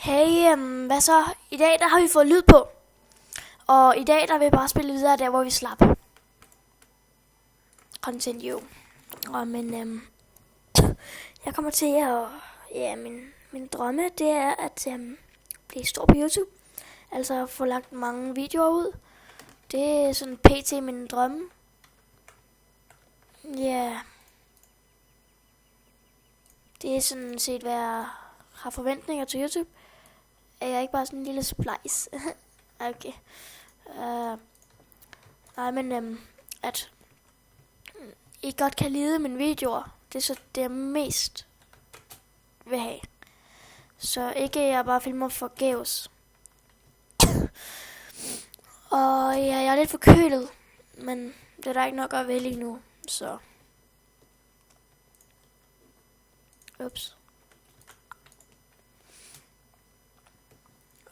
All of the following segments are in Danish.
Hey, hvad så? I dag der har vi fået lyd på, og i dag der vil vi bare spille videre der, hvor vi slap. Continue. Jeg kommer til at... Ja, min drømme, det er at blive stor på YouTube. Altså få lagt mange videoer ud. Det er sådan pt. Min drømme. Ja. Det er sådan set, hvad jeg har forventninger til YouTube. Er jeg ikke bare sådan en lille splice? Okay. At I godt kan lide mine videoer, det er så det, jeg mest vil have. Så ikke jeg bare filmer forgæves. Og ja, jeg er lidt forkølet, men det er der ikke noget at gøre ved lige nu, så... Ups.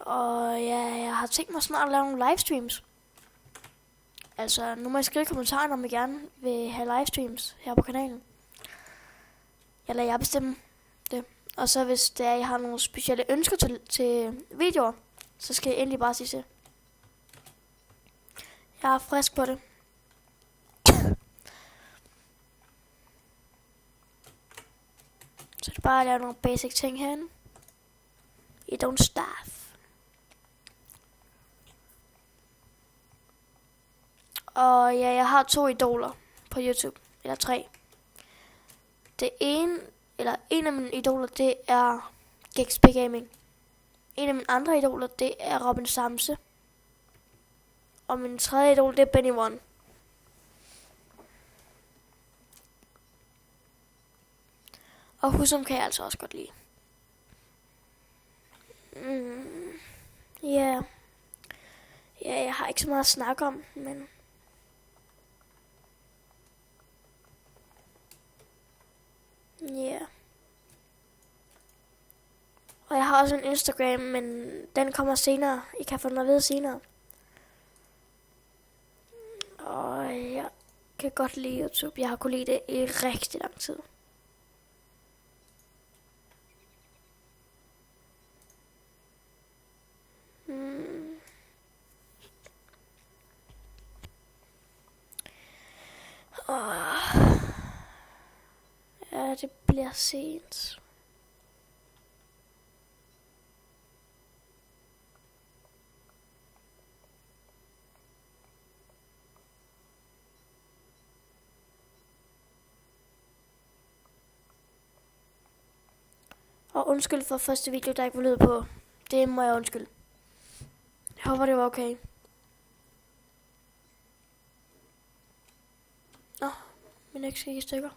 Og ja, jeg har tænkt mig snart at lave nogle livestreams. Altså, nu må I skrive i kommentarerne, om I gerne vil have livestreams her på kanalen. Jeg lader jer bestemme det. Og så hvis det er, I har nogle specielle ønsker til videoer, så skal I endelig bare sige til. Jeg er frisk på det. Så det er bare at lave nogle basic ting herinde. I don't starve. Og ja, jeg har 2 idoler på YouTube. Eller 3. En af mine idoler, det er GXP Gaming. En af mine andre idoler, det er Robin Samse. Og min tredje idol, det er Benny One. Og Husum kan jeg altså også godt lide. Ja, jeg har ikke så meget at snakke om, men... Ja. Og jeg har også en Instagram, men den kommer senere. I kan få den at vide senere. Og jeg kan godt lide YouTube. Jeg har kunnet lide det i rigtig lang tid. Ja, det bliver sent. Og undskyld for første video, der ikke var lyd på. Det må jeg undskylde. Jeg håber, det var okay. Nå, min eks gik i stykker.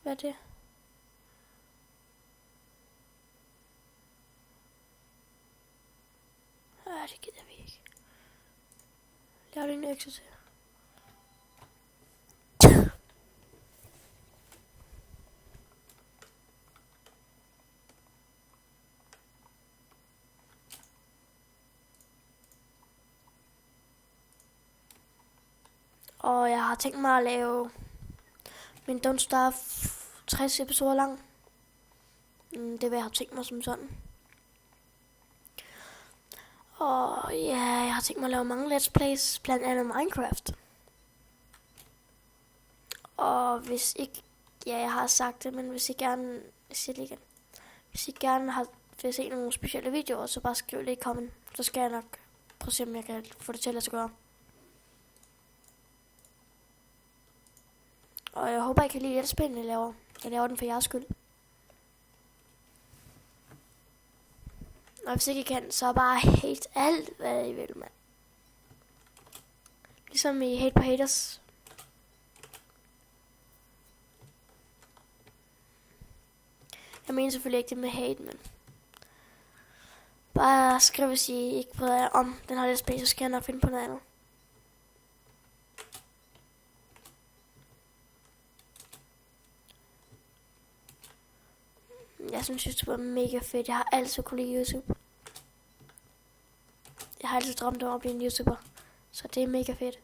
Hvad er det? Det gider vi ikke. Lav din økse til. Og jeg har tænkt mig at lave min Don't Starve 60 episoder lang. Det vil jeg have tænkt mig som sådan. Og ja, jeg har tænkt mig at lave mange let's plays, blandt andet Minecraft. Og hvis ikke, ja, jeg har sagt det, men hvis I gerne, jeg siger det igen. Hvis I gerne vil se nogle specielle videoer, så bare skriv det i comment. Så skal jeg nok prøve at se, om jeg kan få det til at lade sig gøre. Og jeg håber, I kan lide det spil, jeg laver. Jeg laver den for jeres skyld. Og hvis ikke I kan, så bare hate alt, hvad I vil, mand. Ligesom I hate på haters. Jeg mener selvfølgelig ikke det med hate, men... Bare skriv, hvis I ikke bryder jer om den her let's play, så skal jeg nok finde på noget andet. Jeg synes, YouTube er mega fedt. Jeg har altid kunne lide YouTube. Jeg har altid drømt om at blive en YouTuber. Så det er mega fedt.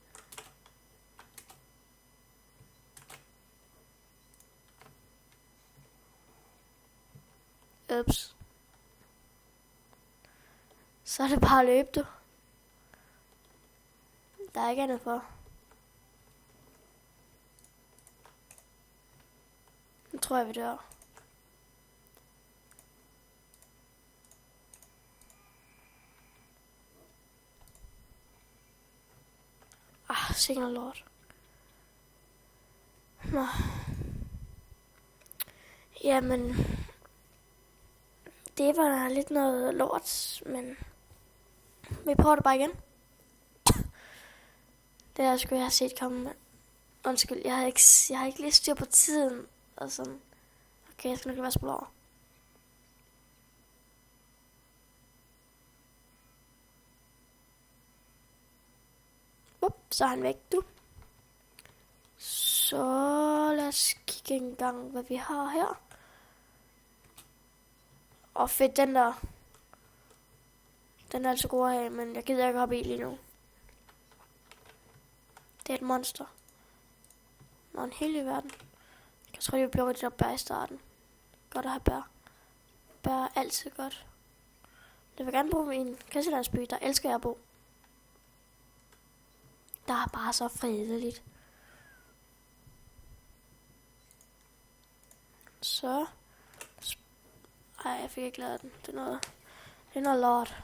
Ups. Så er det bare at løbe, du. Der er ikke andet for. Nu tror jeg, vi dør. Sikkert lort. Nå. Jamen. Det var lidt noget lort, men vi prøver det bare igen. Det her skulle jeg have set komme med. Undskyld, jeg har ikke lige styr på tiden og sådan. Okay, jeg skal nok være spurgt over. Så er han væk, du. Så lad os kigge en gang, hvad vi har her. Og fedt, den der. Den er altså god at have, men jeg gider ikke hoppe i lige nu. Det er et monster. Nå, en hel i verden. Jeg tror, det bliver det der bær i starten. Godt at have bær. Bær er altid godt. Jeg vil gerne bo i en kasselandsby, der elsker jeg at bo. Der er bare så fredeligt. Så. Ej, jeg fik ikke lavet den. Det er noget lort.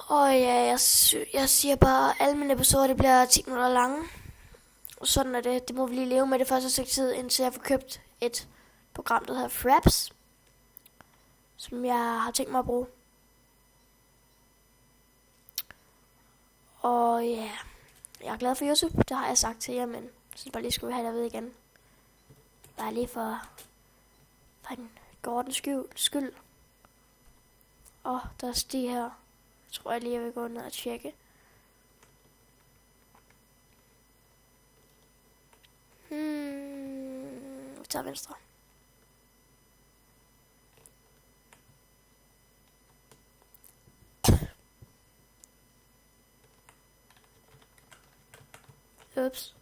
Og ja, jeg siger bare, at alle mine episoder det bliver 10 minutter lange. Sådan er det. Det må vi lige leve med det første stykke tid, indtil jeg får købt et program, der hedder Fraps, som jeg har tænkt mig at bruge. Og ja, jeg er glad for YouTube, det har jeg sagt til jer, men jeg synes bare lige, skulle have det at vide igen. Bare lige for en Gordons skyld. Og der er Stig her. Jeg tror jeg lige, jeg vil gå ned og tjekke. Vi tager venstre. Ups.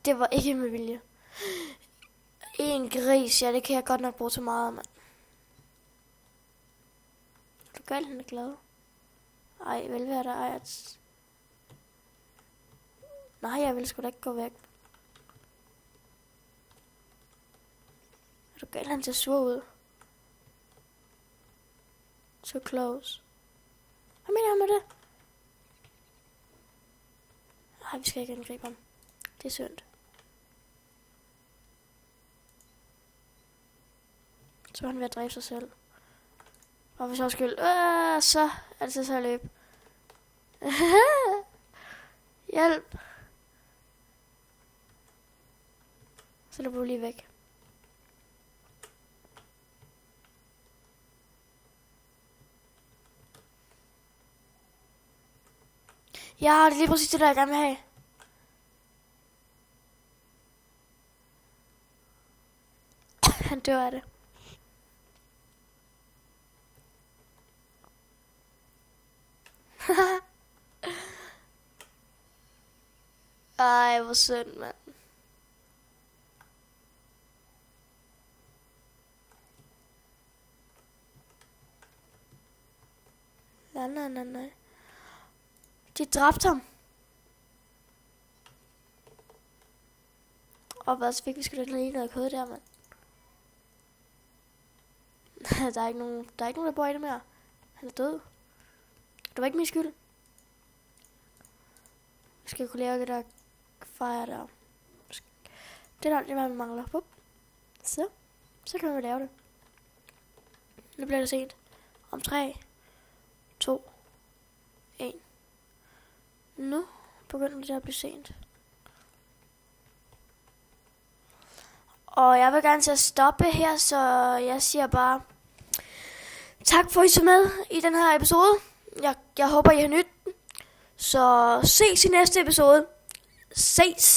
Det var ikke med vilje. En gris, ja, det kan jeg godt nok bruge til meget, mand. Du gør han er glad. Ej, velvære dig, at... Nej, jeg vil sgu da ikke gå væk. Er du galt, han ser sur ud? So close. Hvad mener han med det? Nej, vi skal ikke angribe ham. Det er synd. Så er han ved at dræbe sig selv. Og hvis jeg skyld, så er det så at løbe. Hjælp. Så løber du lige væk. Ja, det er lige præcis det, der jeg gerne vil have. Han dør af det. Ej, hvor synd, mand. Nej. De dræbte ham. Og hvad så fik vi sgu da lige noget kød der, mand. Der er ikke nogen, der bor i det mere. Han er død. Det var ikke min skyld. Vi skal kunne lave det der fejre der. Det er hvad vi mangler. Bup. Så kan vi lave det. Nu bliver det sent. Om 3, 2, 1. Nu begynder det at blive sent. Og jeg vil gerne til at stoppe her, så jeg siger bare tak for at I så med i den her episode. Jeg håber I har nydt den. Så ses i næste episode. Ses!